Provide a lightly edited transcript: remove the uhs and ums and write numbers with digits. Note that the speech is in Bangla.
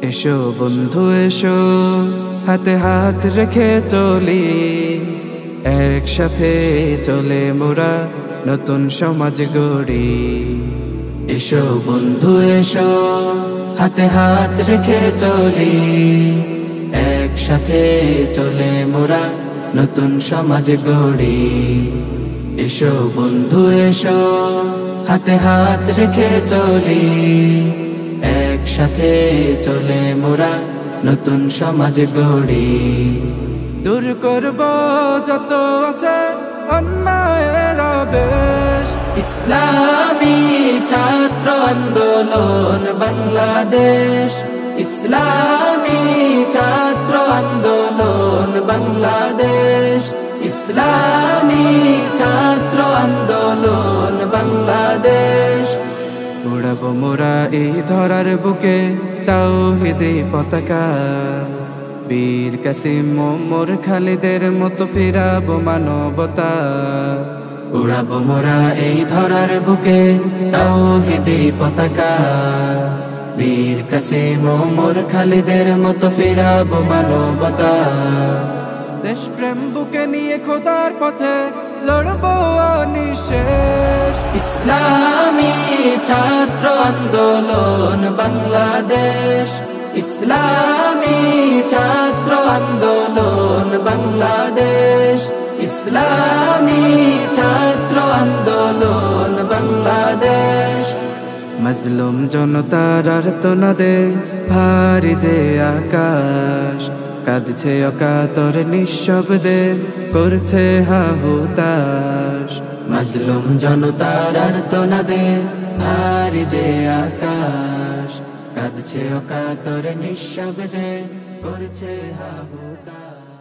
এসো বন্ধু এসো, হাতে হাত রেখে চলি, একসাথে চলে মোরা নতুন সমাজ গড়ি। এসো বন্ধু এসো, হাতে হাত রেখে চলি, একসাথে চলে মোরা নতুন সমাজ গড়ি। এসো বন্ধু এসো, হাতে হাত রেখে চলি, একসাথে চলে মোরা নতুন সমাজ গড়ি। দূর করব যত আছে অন্যায়ের আবেশ, ইসলামী ছাত্র আন্দোলন বাংলাদেশ, ইসলামী ছাত্র আন্দোলন বাংলাদেশ, ইসলামী ছাত্র আন্দোলন বাংলাদেশ। উড়াবো মোরা এই ধরার বুকে তাওহীদি পতাকা, বীর কাসিম ওমর খালিদের মতো ফিরাবো মানবতা। উড়াবো মোরা এই ধরার বুকে তাওহীদি পতাকা, বীর কাসিম ওমর খালিদের মতো ফিরাবো মানবতা। দেশপ্রেম বুকে নিয়ে খোদার পথে লড়বো অনিশেষ, ইসলামী ছাত্র আন্দোলন বাংলাদেশ, ইসলামী ছাত্র আন্দোলন বাংলাদেশ, ইসলামী ছাত্র আন্দোলন বাংলাদেশ। মজলুম জনতার আর্তনাদে ভারী যে আকাশ, কাঁদছে অকাতর নিঃশব্দে করছে হাহুতাশ। মজলুম জনতার আর্তনাদে ভারী যে আকাশ, কাঁদছে অকাতর নিঃশব্দে করছে হাহুতাশ।